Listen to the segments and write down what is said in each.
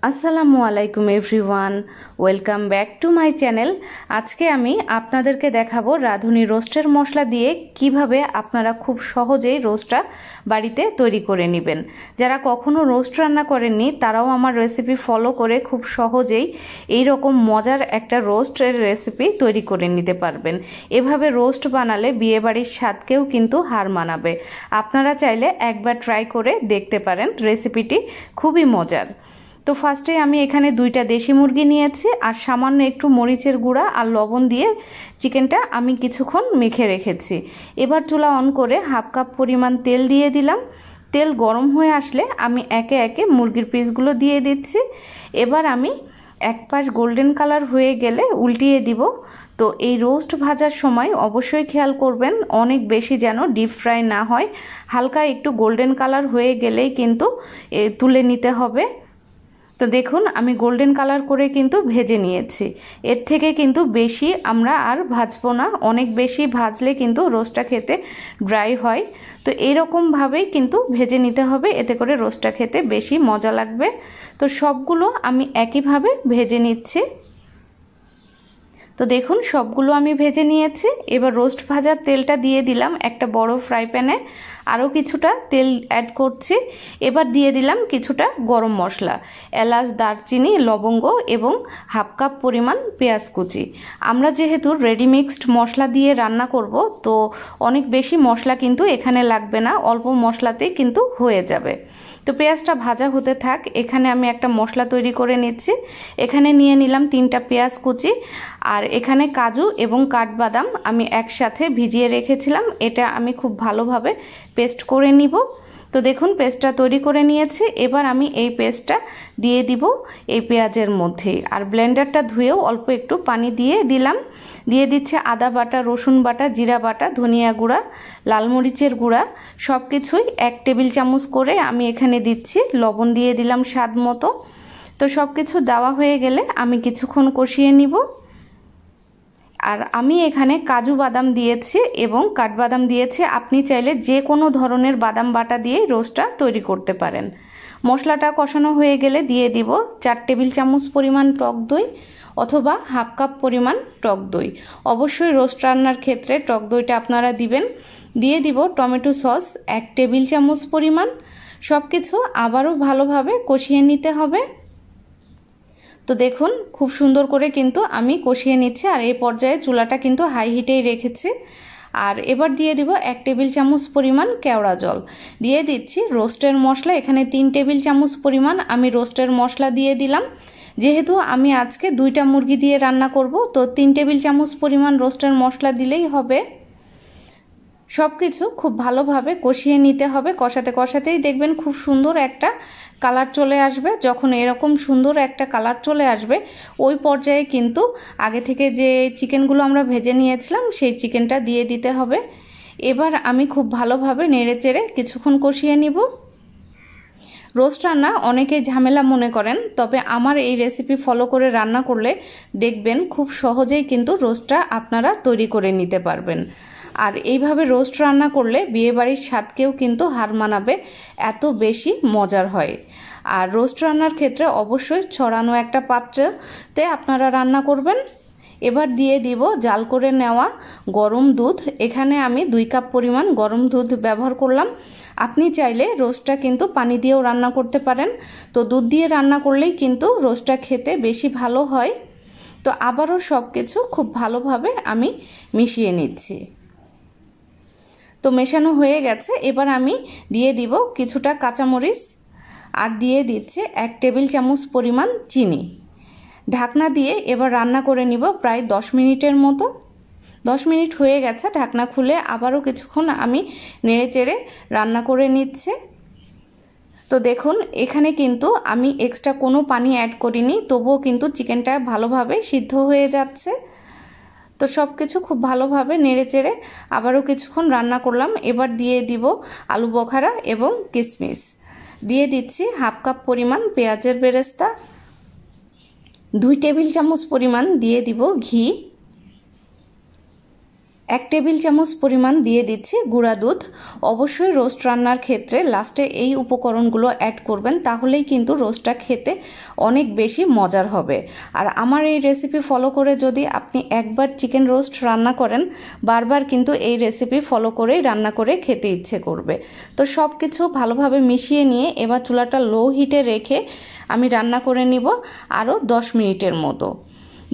আসসালামু আলাইকুম everyone, welcome back to my channel. আজকে আমি আপনাদেরকে দেখাবো রাঁধুনি রোস্টের মশলা দিয়ে কিভাবে আপনারা খুব সহজেই রোস্টটা বাড়িতে তৈরি করে নেবেন। যারা কখনো রোস্ট রান্না করেননি তারাও আমার রেসিপি ফলো করে খুব সহজেই এই রকম মজার একটা রোস্টের রেসিপি তৈরি করে নিতে পারবেন। এভাবে রোস্ট বানালে বিয়েবাড়ির স্বাদকেও কিন্তু হার মানাবে। আপনারা চাইলে একবার ট্রাই করে দেখতে পারেন, রেসিপিটি খুবই মজার। তো ফার্স্টে আমি এখানে 2টা দেশি মুরগি নিয়েছি আর সামান্য একটু মরিচের গুঁড়া আর লবণ দিয়ে চিকেনটা আমি কিছুক্ষণ মেখে রেখেছি। এবার চুলা অন করে 1/2 কাপ পরিমাণ তেল দিয়ে দিলাম। তেল গরম হয়ে আসলে আমি একে একে মুরগির পিসগুলো দিয়ে দিচ্ছি। এবার আমি এক পাশ গোল্ডেন কালার হয়ে গেলে উল্টিয়ে দিব। তো এই রোস্ট ভাজার সময় অবশ্যই খেয়াল করবেন অনেক বেশি যেন ডিপ ফ্রাই না হয়, হালকা একটু গোল্ডেন কালার হয়ে গেলেই কিন্তু তুলে নিতে হবে। তো দেখুন আমি গোল্ডেন কালার করে কিন্তু ভেজে নিয়েছি। এর থেকে কিন্তু বেশি আমরা আর ভাজবো না, অনেক বেশি ভাজলে কিন্তু রোস্টটা খেতে ড্রাই হয়। তো এইরকমভাবেই কিন্তু ভেজে নিতে হবে, এতে করে রোস্টটা খেতে বেশি মজা লাগবে। তো সবগুলো আমি একইভাবে ভেজে নিচ্ছি। তো দেখুন সবগুলো আমি ভেজে নিয়েছি। এবার রোস্ট ভাজার তেলটা দিয়ে দিলাম একটা বড় ফ্রাই প্যানে, আরও কিছুটা তেল অ্যাড করছি। এবার দিয়ে দিলাম কিছুটা গরম মশলা, এলাচ, দারচিনি, লবঙ্গ এবং 1/2 কাপ পরিমাণ পেঁয়াজ কুচি। আমরা যেহেতু রেডি মিক্সড মশলা দিয়ে রান্না করব, তো অনেক বেশি মশলা কিন্তু এখানে লাগবে না, অল্প মশলাতেই কিন্তু হয়ে যাবে। তো পেঁয়াজটা ভাজা হতে থাক, এখানে আমি একটা মশলা তৈরি করে নিচ্ছি। এখানে নিয়ে নিলাম 3টা পেঁয়াজ কুচি, আর এখানে কাজু এবং কাঠবাদাম আমি একসাথে ভিজিয়ে রেখেছিলাম, এটা আমি খুব ভালোভাবে পেস্ট করে নিব। তো দেখুন পেস্টটা তৈরি করে নিয়েছি। এবার আমি এই পেস্টটা দিয়ে দিব এই পেঁয়াজের মধ্যেই, আর ব্লেন্ডারটা ধুয়েও অল্প একটু পানি দিয়ে দিলাম। দিয়ে দিচ্ছে আদা বাটা, রসুন বাটা, জিরা বাটা, ধনিয়া গুঁড়া, লাল মরিচের গুঁড়া, সব কিছুই 1 টেবিল চামচ করে আমি এখানে দিচ্ছি। লবণ দিয়ে দিলাম স্বাদ মতো। তো সব কিছু দেওয়া হয়ে গেলে আমি কিছুক্ষণ কষিয়ে নিব। আর আমি এখানে কাজু বাদাম দিয়েছি এবং কাঠবাদাম দিয়েছি, আপনি চাইলে যে কোনো ধরনের বাদাম বাটা দিয়ে রোস্টটা তৈরি করতে পারেন। মশলাটা কষানো হয়ে গেলে দিয়ে দিব 4 টেবিল চামচ পরিমাণ টক দই অথবা 1/2 কাপ পরিমাণ টক দই। অবশ্যই রোস্ট রান্নার ক্ষেত্রে টক দইটা আপনারা দিবেন। দিয়ে দিব টমেটো সস 1 টেবিল চামচ পরিমাণ। সব কিছু আবারও ভালোভাবে কষিয়ে নিতে হবে। তো দেখুন খুব সুন্দর করে কিন্তু আমি কষিয়ে নিচ্ছি, আর এই পর্যায়ে চুলাটা কিন্তু হাই হিটেই রেখেছি। আর এবার দিয়ে দিব 1 টেবিল চামচ পরিমাণ কেওড়া জল। দিয়ে দিচ্ছি রোস্টের মশলা, এখানে 3 টেবিল চামচ পরিমাণ আমি রোস্টের মশলা দিয়ে দিলাম। যেহেতু আমি আজকে 2টা মুরগি দিয়ে রান্না করব, তো 3 টেবিল চামচ পরিমাণ রোস্টের মশলা দিলেই হবে। সব কিছু খুব ভালোভাবে কষিয়ে নিতে হবে। কষাতে কষাতেই দেখবেন খুব সুন্দর একটা কালার চলে আসবে। যখন এরকম সুন্দর একটা কালার চলে আসবে, ওই পর্যায়ে কিন্তু আগে থেকে যে চিকেনগুলো আমরা ভেজে নিয়েছিলাম সেই চিকেনটা দিয়ে দিতে হবে। এবার আমি খুব ভালোভাবে নেড়েচেড়ে কিছুক্ষণ কষিয়ে নিব। রোস্ট রান্না অনেকে ঝামেলা মনে করেন, তবে আমার এই রেসিপি ফলো করে রান্না করলে দেখবেন খুব সহজেই কিন্তু রোস্টটা আপনারা তৈরি করে নিতে পারবেন। আর এইভাবে রোস্ট রান্না করলে বিয়েবাড়ির স্বাদকেও কিন্তু হার মানাবে, এত বেশি মজার হয়। আর রোস্ট রান্নার ক্ষেত্রে অবশ্যই ছড়ানো একটা পাত্রতে আপনারা রান্না করবেন। এবার দিয়ে দিব জাল করে নেওয়া গরম দুধ। এখানে আমি 2 কাপ পরিমাণ গরম দুধ ব্যবহার করলাম। আপনি চাইলে রোস্টটা কিন্তু পানি দিয়েও রান্না করতে পারেন, তো দুধ দিয়ে রান্না করলেই কিন্তু রোস্টটা খেতে বেশি ভালো হয়। তো আবারও সব কিছু খুব ভালোভাবে আমি মিশিয়ে নিচ্ছি। তো মেশানো হয়ে গেছে। এবার আমি দিয়ে দিব কিছুটা কাঁচামরিচ, আর দিয়ে দিচ্ছে 1 টেবিল চামচ পরিমাণ চিনি। ঢাকনা দিয়ে এবার রান্না করে নিব প্রায় 10 মিনিটের মতো। 10 মিনিট হয়ে গেছে, ঢাকনা খুলে আবারও কিছুক্ষণ আমি নেড়েচেড়ে রান্না করে নিচ্ছে। তো দেখুন এখানে কিন্তু আমি এক্সট্রা কোনো পানি অ্যাড করিনি, তবুও কিন্তু চিকেনটা ভালোভাবে সিদ্ধ হয়ে যাচ্ছে। তো সব কিছু খুব ভালোভাবে নেড়েচেড়ে আবারও কিছুক্ষণ রান্না করলাম। এবার দিয়ে দিব আলু বখারা এবং কিশমিশ। দিয়ে দিচ্ছি 1/2 কাপ পরিমাণ পেঁয়াজের বেরেস্তা। 2 টেবিল চামচ পরিমাণ দিয়ে দিব ঘি। 1 টেবিল চামচ পরিমাণ দিয়ে দিচ্ছি গুঁড়া দুধ। অবশ্যই রোস্ট রান্নার ক্ষেত্রে লাস্টে এই উপকরণগুলো অ্যাড করবেন, তাহলেই কিন্তু রোস্টটা খেতে অনেক বেশি মজার হবে। আর আমার এই রেসিপি ফলো করে যদি আপনি একবার চিকেন রোস্ট রান্না করেন, বারবার কিন্তু এই রেসিপি ফলো করেই রান্না করে খেতে ইচ্ছে করবে। তো সব কিছু ভালোভাবে মিশিয়ে নিয়ে এবার চুলাটা লো হিটে রেখে আমি রান্না করে নিব আরও 10 মিনিটের মতো।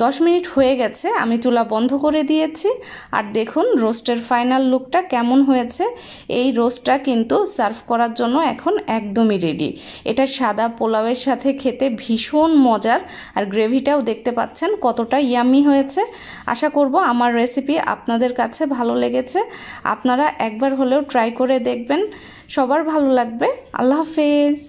10 মিনিট হয়ে গেছে, আমি চুলা বন্ধ করে দিয়েছি। আর দেখুন রোস্টের ফাইনাল লুকটা কেমন হয়েছে। এই রোস্টটা কিন্তু সার্ভ করার জন্য এখন একদমই রেডি। এটা সাদা পোলাওয়ের সাথে খেতে ভীষণ মজার, আর গ্রেভিটাও দেখতে পাচ্ছেন কতটা ইয়াম্মি হয়েছে। আশা করব আমার রেসিপি আপনাদের কাছে ভালো লেগেছে। আপনারা একবার হলেও ট্রাই করে দেখবেন, সবার ভালো লাগবে। আল্লাহ হাফেজ।